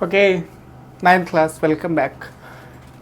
Okay, 9th class, welcome back.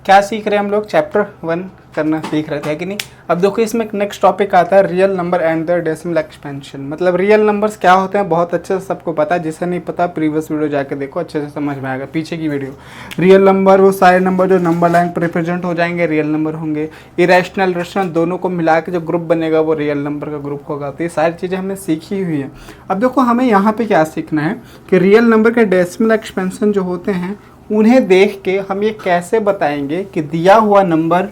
क्या सीख रहे हैं हम लोग? चैप्टर 1 करना सीख रहे थे, है कि नहीं? अब देखो, इसमें नेक्स्ट टॉपिक आता है real number and the decimal expansion. मतलब रियल नंबर्स क्या होते हैं बहुत अच्छे से सबको पता है। जिसे नहीं पता प्रीवियस वीडियो जाके देखो, अच्छे से समझ में आएगा। पीछे की वीडियो, रियल नंबर वो सारे नंबर जो नंबर लाइन पर रिप्रेजेंट हो जाएंगे रियल नंबर होंगे। इरेशनल रेशनल दोनों को मिला के जो ग्रुप बनेगा वो रियल नंबर का ग्रुप होगा। तो ये सारी चीज़ें हमने सीखी हुई है। अब देखो, हमें यहाँ पे क्या सीखना है कि रियल नंबर के डेसिमल एक्सपेंशन जो होते हैं उन्हें देख के हम ये कैसे बताएंगे कि दिया हुआ नंबर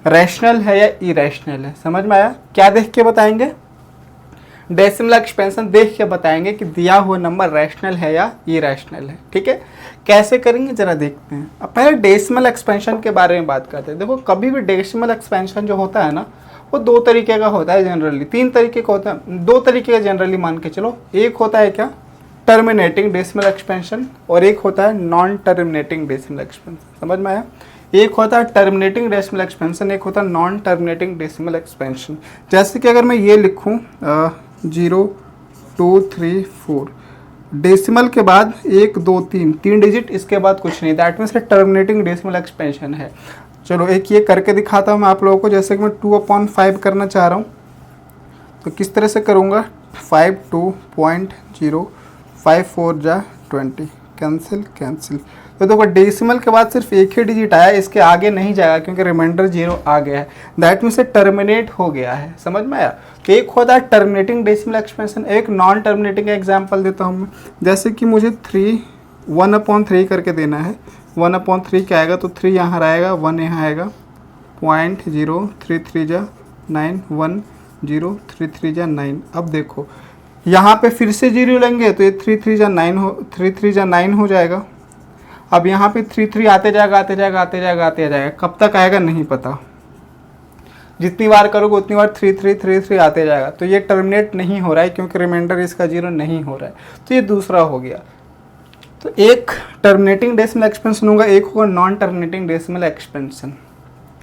रैशनल है या इरेशनल है। समझ में आया? क्या देख के बताएंगे? डेसिमल एक्सपेंशन देख के बताएंगे कि दिया हुआ नंबर रैशनल है या इरेशनल है। ठीक है, कैसे करेंगे जरा देखते हैं। अब पहले डेसिमल एक्सपेंशन के बारे में बात करते हैं। देखो, कभी भी डेसिमल एक्सपेंशन जो होता है ना, वो दो तरीके का होता है जनरली। तीन तरीके का होता है, दो तरीके का जनरली मान के चलो। एक होता है क्या, टर्मिनेटिंग डेसिमल एक्सपेंशन, और एक होता है नॉन टर्मिनेटिंग डेसिमल एक्सपेंशन। समझ में आया? एक होता है टर्मिनेटिंग डेसिमल एक्सपेंशन, एक होता है नॉन टर्मिनेटिंग डेसिमल एक्सपेंशन। जैसे कि अगर मैं ये लिखूं 0 2 3 4, डेसिमल के बाद 1 2 3 तीन डिजिट, इसके बाद कुछ नहीं, that means terminating decimal expansion है। चलो एक ये करके दिखाता हूँ मैं आप लोगों को। जैसे कि मैं 2/5 करना चाह रहा हूँ, तो किस तरह से करूँगा? 5 2.0, 5 4 जा 20, कैंसिल कैंसिल। तो देखो, डेसिमल के बाद सिर्फ एक ही डिजिट आया, इसके आगे नहीं जाएगा क्योंकि रिमाइंडर 0 आ गया है। दैट मीन्स टर्मिनेट हो गया है। समझ में आया? तो एक होता है टर्मिनेटिंग डेसिमल एक्सपेंशन, एक नॉन टर्मिनेटिंग। एग्जांपल देता हूँ मैं। जैसे कि मुझे 1/3 करके देना है। 1/3 क्या आएगा? तो 3 यहाँ रहेगा, 1 यहाँ आएगा, 0.0, 3 3 जा 9, 1 0, 3 3 जा 9। अब देखो, यहाँ पे फिर से 0 लेंगे तो ये 3 3 जा 9 हो, 3 3 जा 9 हो जाएगा। अब यहाँ पे 3 3 आते जाएगा आते जाएगा आते जाएगा आते जाएगा, कब तक आएगा नहीं पता। जितनी बार करोगे उतनी बार 3 3 3 3 आते जाएगा। तो ये टर्मिनेट नहीं हो रहा है क्योंकि रिमाइंडर इसका 0 नहीं हो रहा है। तो ये दूसरा हो गया। तो एक टर्मिनेटिंग डेसिमल एक्सपेंशन होगा, एक होगा नॉन टर्मिनेटिंग डेसिमल एक्सपेंशन।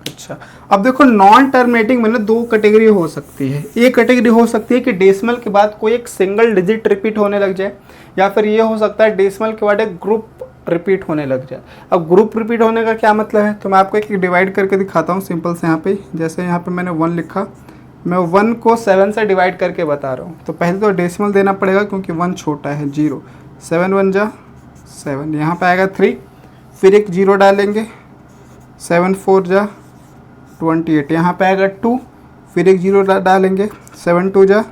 अच्छा, अब देखो, नॉन टर्मिनेटिंग में ना दो कैटेगरी हो सकती है। एक कैटेगरी हो सकती है कि डेसिमल के बाद कोई एक सिंगल डिजिट रिपीट होने लग जाए, या फिर ये हो सकता है डेसिमल के बाद एक ग्रुप रिपीट होने लग जाए। अब ग्रुप रिपीट होने का क्या मतलब है, तो मैं आपको एक डिवाइड करके दिखाता हूँ सिंपल से। यहाँ पे जैसे यहाँ पे मैंने 1 लिखा, मैं 1 को 7 से डिवाइड करके बता रहा हूँ। तो पहले तो डेसिमल देना पड़ेगा क्योंकि 1 छोटा है, 0, 7 1 जा 7, यहाँ पे आएगा 3, फिर एक 0 डालेंगे, 7 4 जा 28, यहाँ पे आएगा 2, फिर एक 0 डालेंगे, 7 2 जा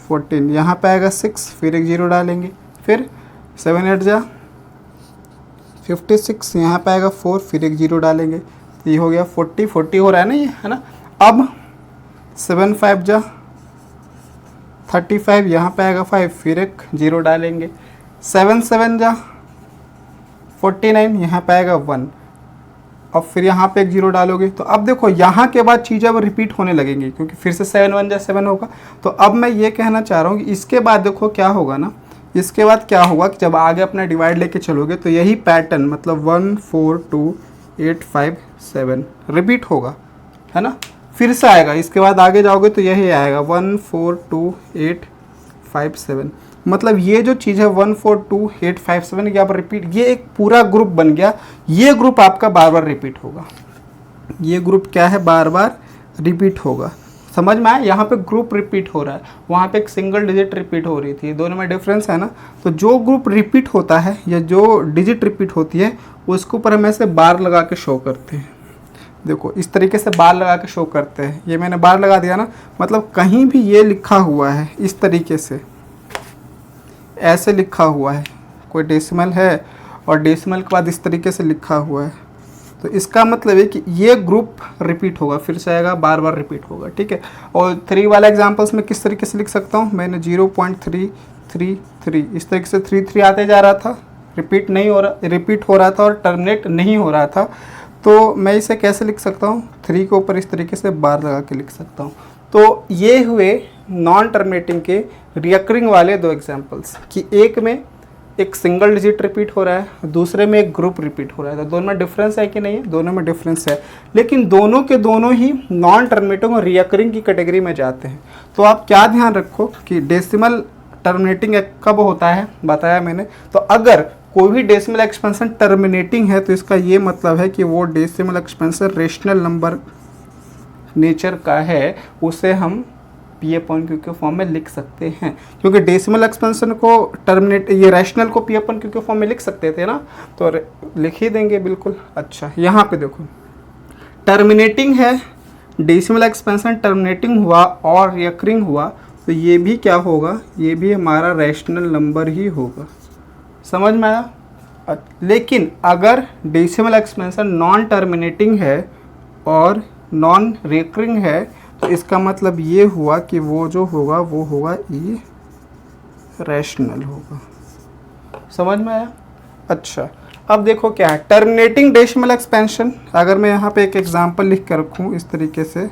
14, यहाँ पे आएगा 6, फिर एक 0 डालेंगे, फिर 7 8 जा 56, यहाँ पे आएगा 4, फिर एक 0 डालेंगे। तो ये हो गया 40 40 हो रहा है ना, ये है ना। अब 7 5 जा 35, यहाँ पे आएगा 5, फिर एक 0 डालेंगे, 7 7 जा 49, यहाँ पे आएगा 1, अब फिर यहाँ पे एक 0 डालोगे। तो अब देखो, यहाँ के बाद चीज़ें अब रिपीट होने लगेंगी क्योंकि फिर से 7 1 जा 7 होगा। तो अब मैं ये कहना चाह रहा हूँ कि इसके बाद देखो क्या होगा ना, इसके बाद क्या होगा कि जब आगे अपना डिवाइड लेके चलोगे तो यही पैटर्न, मतलब 1 4 2 8 5 7 रिपीट होगा, है ना। फिर से आएगा, इसके बाद आगे जाओगे तो यही आएगा 1 4 2 8 5 7। मतलब ये जो चीज़ है 1 4 2 8 5 7 की आप रिपीट, ये एक पूरा ग्रुप बन गया। ये ग्रुप आपका बार बार रिपीट होगा। ये ग्रुप क्या है, बार बार रिपीट होगा। समझ में आया? यहाँ पे ग्रुप रिपीट हो रहा है, वहाँ पे एक सिंगल डिजिट रिपीट हो रही थी, दोनों में डिफरेंस है ना। तो जो ग्रुप रिपीट होता है या जो डिजिट रिपीट होती है उसके ऊपर हम ऐसे बार लगा के शो करते हैं। देखो, इस तरीके से बार लगा के शो करते हैं। ये मैंने बार लगा दिया ना, मतलब कहीं भी ये लिखा हुआ है इस तरीके से, ऐसे लिखा हुआ है, कोई डेसिमल है और डेसिमल के बाद इस तरीके से लिखा हुआ है, तो इसका मतलब है कि ये ग्रुप रिपीट होगा, फिर से आएगा, बार बार रिपीट होगा। ठीक है। और 3 वाला एग्जांपल्स में किस तरीके से लिख सकता हूँ, मैंने 0.333 इस तरीके से 3 3 आते जा रहा था, रिपीट हो रहा था और टर्मिनेट नहीं हो रहा था। तो मैं इसे कैसे लिख सकता हूँ, 3 के ऊपर इस तरीके से बार लगा के लिख सकता हूँ। तो ये हुए नॉन टर्मिनेटिंग के रिकरिंग वाले दो एग्जांपल्स, कि एक में एक सिंगल डिजिट रिपीट हो रहा है, दूसरे में एक ग्रुप रिपीट हो रहा है। तो दोनों में डिफरेंस है कि नहीं है? दोनों में डिफरेंस है, लेकिन दोनों के दोनों ही नॉन टर्मिनेटिंग और रिकरिंग की कैटेगरी में जाते हैं। तो आप क्या ध्यान रखो कि डेसिमल टर्मिनेटिंग कब होता है, बताया मैंने। तो अगर कोई भी डेसिमल एक्सपेंशन टर्मिनेटिंग है तो इसका ये मतलब है कि वो decimal expansion rational number nature का है, उसे हम पी अपॉन क्यू के फॉर्म में लिख सकते हैं, क्योंकि डेसिमल एक्सपेंशन को टर्मिनेट, ये रैशनल को पी अपॉन क्यू के फॉर्म में लिख सकते थे ना, तो लिख ही देंगे बिल्कुल। अच्छा यहाँ पे देखो टर्मिनेटिंग है, डेसिमल एक्सपेंशन टर्मिनेटिंग हुआ और रिकरिंग हुआ, तो ये भी क्या होगा, ये भी हमारा रैशनल नंबर ही होगा। समझ में आया। लेकिन अगर डेसिमल एक्सपेंशन नॉन टर्मिनेटिंग है और नॉन रिकरिंग है तो इसका मतलब ये हुआ कि वो जो होगा वो होगा ई रैशनल होगा। समझ में आया। अच्छा अब देखो क्या है टर्मिनेटिंग डेसिमल एक्सपेंशन। अगर मैं यहाँ पे एक एग्जांपल लिख कर रखूँ इस तरीके से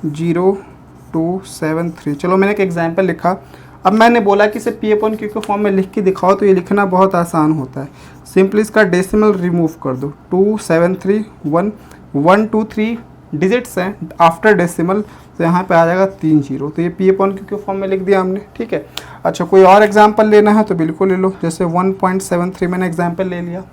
0273, चलो मैंने एक एग्जांपल लिखा। अब मैंने बोला कि इसे पी अपॉन क्यू के फॉर्म में लिख के दिखाओ, तो ये लिखना बहुत आसान होता है। सिंपली इसका डेसिमल रिमूव कर दो। 2731 1 2 3 डिजिट्स हैं आफ्टर डेसिमल, तो यहाँ पे आ जाएगा 3 0, तो ये पी अपॉन क्यू के फॉर्म में लिख दिया हमने। ठीक है। अच्छा कोई और एग्जांपल लेना है तो बिल्कुल ले लो, जैसे 1.73 मैंने एग्जांपल ले लिया।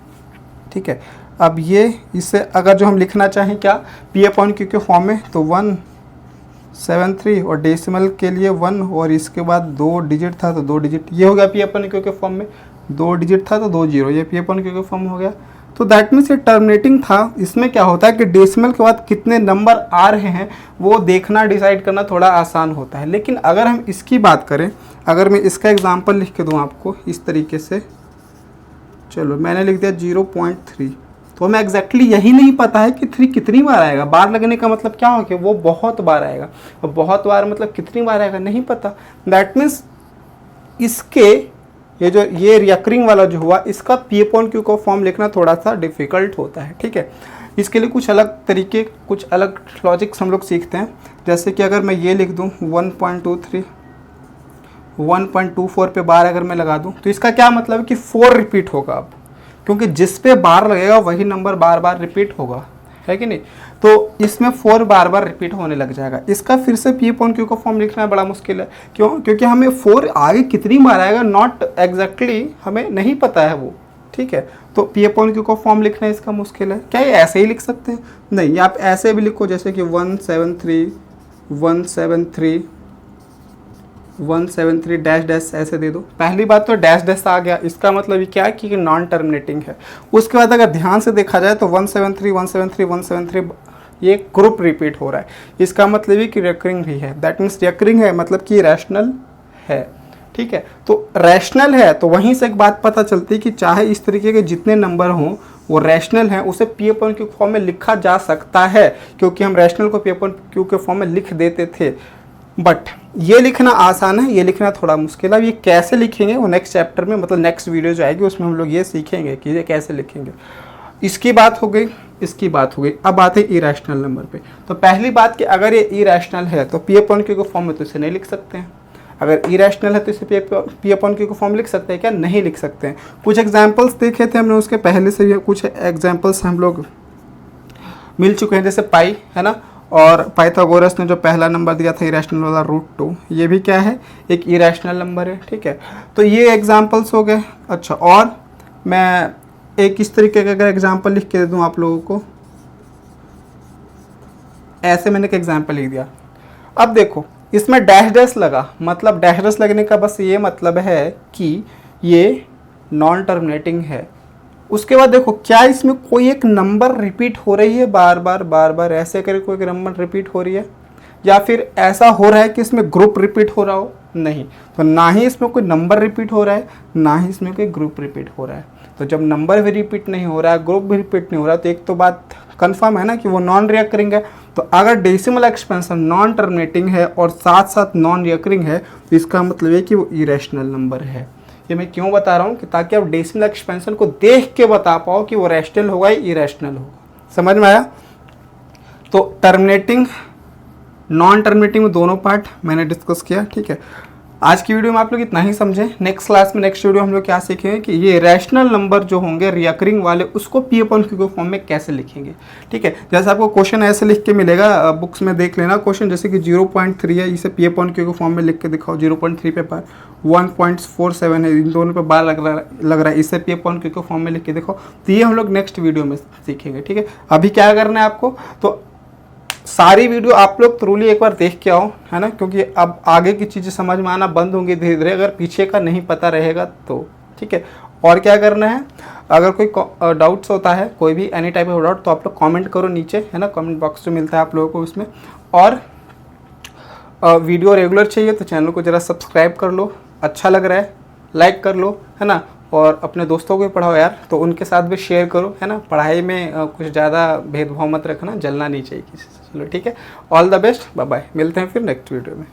ठीक है। अब ये इससे अगर जो हम लिखना चाहें क्या पी अपॉन क्यू के फॉर्म में, तो 173 और डेसिमल के लिए 1 और इसके बाद 2 डिजिट था तो 2 डिजिट, ये हो गया पी अपॉन क्यू के फॉर्म में। 2 डिजिट था तो 2 0, ये पी अपॉन क्यू के फॉर्म हो गया। तो दैट मीन्स ये टर्मिनेटिंग था। इसमें क्या होता है कि डेसिमल के बाद कितने नंबर आ रहे हैं वो देखना, डिसाइड करना थोड़ा आसान होता है। लेकिन अगर हम इसकी बात करें, अगर मैं इसका एग्जांपल लिख के दूं आपको इस तरीके से, चलो मैंने लिख दिया 0.3, तो हमें एग्जैक्टली यही नहीं पता है कि 3 कितनी बार आएगा। बार लगने का मतलब क्या हो कि वो बहुत बार आएगा, और बहुत बार मतलब कितनी बार आएगा नहीं पता। दैट मीन्स इसके ये रिकरिंग वाला जो हुआ इसका पी अपॉन क्यू का फॉर्म लिखना थोड़ा सा डिफिकल्ट होता है। ठीक है। इसके लिए कुछ अलग तरीके, कुछ अलग लॉजिक्स हम लोग सीखते हैं। जैसे कि अगर मैं ये लिख दूं 1.23 1.24 पे बार अगर मैं लगा दूं, तो इसका क्या मतलब है कि 4 रिपीट होगा अब, क्योंकि जिस पे बार लगेगा वही नंबर बार बार रिपीट होगा, है कि नहीं। तो इसमें 4 बार बार रिपीट होने लग जाएगा। इसका फिर से पी अपॉन क्यू का फॉर्म लिखना बड़ा मुश्किल है। क्यों? क्योंकि हमें 4 आगे कितनी बार आएगा नॉट एग्जैक्टली हमें नहीं पता है वो। ठीक है। तो पी अपॉन क्यू का फॉर्म लिखना इसका मुश्किल है। क्या ये ऐसे ही लिख सकते हैं? नहीं, आप ऐसे भी लिखो, जैसे कि 173 डैश डैश ऐसे दे दो। पहली बात तो डैश डैश आ गया, इसका मतलब ये क्या है कि नॉन टर्मिनेटिंग है। उसके बाद अगर ध्यान से देखा जाए तो 173 ये ग्रुप रिपीट हो रहा है, इसका मतलब ये कि रिकरिंग भी है। दैट मीन्स रिकरिंग है मतलब कि रैशनल है। ठीक है। तो रैशनल है तो वहीं से एक बात पता चलती है कि चाहे इस तरीके के जितने नंबर हों वो रैशनल हैं, उसे पी अपॉन क्यू फॉर्म में लिखा जा सकता है, क्योंकि हम रैशनल को पी अपॉन क्यू के फॉर्म में लिख देते थे। बट ये लिखना आसान है, ये लिखना थोड़ा मुश्किल है। अब ये कैसे लिखेंगे वो नेक्स्ट चैप्टर में, मतलब नेक्स्ट वीडियो जो आएगी उसमें हम लोग ये सीखेंगे कि ये कैसे लिखेंगे। इसकी बात हो गई, इसकी बात हो गई। अब आते हैं इरेशनल नंबर पे। तो पहली बात कि अगर ये इरेशनल है तो पी अपॉन क्यू के फॉर्म में तो इसे नहीं लिख सकते हैं। अगर इरेशनल है तो इसे पी अपॉन क्यू के फॉर्म लिख सकते हैं क्या? नहीं लिख सकते हैं। कुछ एग्जाम्पल्स देखे थे हमने, उसके पहले से भी कुछ एग्जाम्पल्स हम लोग मिल चुके हैं, जैसे पाई है ना, और पाइथागोरस ने जो पहला नंबर दिया था इरेशनल वाला √2, ये भी क्या है? एक इरेशनल नंबर है। ठीक है। तो ये एग्जाम्पल्स हो गए। अच्छा, और मैं एक इस तरीके का अगर एग्जाम्पल लिख के दे दूँ आप लोगों को, ऐसे मैंने एक एग्जाम्पल लिख दिया। अब देखो इसमें डैश डैश लगा, मतलब डैश डैश लगने का बस ये मतलब है कि ये नॉन टर्मिनेटिंग है। उसके बाद देखो क्या इसमें कोई एक नंबर रिपीट हो रही है बार बार ऐसे करके कोई नंबर रिपीट हो रही है, या फिर ऐसा हो रहा है कि इसमें ग्रुप रिपीट हो रहा हो? नहीं। तो ना ही इसमें कोई नंबर रिपीट हो रहा है, ना ही इसमें कोई ग्रुप रिपीट हो रहा है। तो जब नंबर भी रिपीट नहीं हो रहा है, ग्रुप भी रिपीट नहीं हो रहा, तो एक तो बात कंफर्म है ना कि वो नॉन रिकरिंग है। तो अगर डेसिमल एक्सपेंशन नॉन टर्मिनेटिंग है और साथ साथ नॉन रिकरिंग है, तो इसका मतलब है कि वो इरेशनल नंबर है। ये मैं क्यों बता रहा हूँ कि ताकि आप डेसिमल एक्सपेंशन को देख के बता पाओ कि वो रैशनल होगा या इरेशनल होगा। समझ में आया? तो टर्मिनेटिंग, नॉन टर्मिनेटिंग में दोनों पार्ट मैंने डिस्कस किया। ठीक है। आज की वीडियो में आप लोग इतना ही समझें। नेक्स्ट क्लास में नेक्स्ट वीडियो हम लोग क्या सीखेंगे कि ये रैशनल नंबर जो होंगे रिकरिंग वाले उसको पी अपॉन क्यू के फॉर्म में कैसे लिखेंगे। ठीक है, जैसे आपको क्वेश्चन ऐसे लिख के मिलेगा, बुक्स में देख लेना क्वेश्चन, जैसे कि 0.3 है, इसे पी अपॉन क्यू के फॉर्म में लिख के दिखाओ। 0.3 पे बार, 1.47 है, इन दोनों पे बार लग रहा है, इसे पी अपॉन क्यू के फॉर्म में लिख के दिखाओ। तो ये हम लोग नेक्स्ट वीडियो में सीखेंगे। ठीक है, अभी क्या करना है आपको, तो सारी वीडियो आप लोग थ्रूली एक बार देख के आओ, है ना, क्योंकि अब आगे की चीज़ें समझ में आना बंद होंगी धीरे धीरे अगर पीछे का नहीं पता रहेगा तो। ठीक है, और क्या करना है, अगर कोई डाउट्स होता है, कोई भी एनी टाइप ऑफ डाउट, तो आप लोग कमेंट करो नीचे, है ना, कमेंट बॉक्स जो मिलता है आप लोगों को उसमें। और वीडियो रेगुलर चाहिए तो चैनल को ज़रा सब्सक्राइब कर लो, अच्छा लग रहा है लाइक कर लो, है ना, और अपने दोस्तों को भी पढ़ाओ यार, तो उनके साथ भी शेयर करो, है ना। पढ़ाई में कुछ ज़्यादा भेदभाव मत रखना, जलना नहीं चाहिए किसी से। चलो ठीक है, all the best, bye bye, मिलते हैं फिर नेक्स्ट वीडियो में।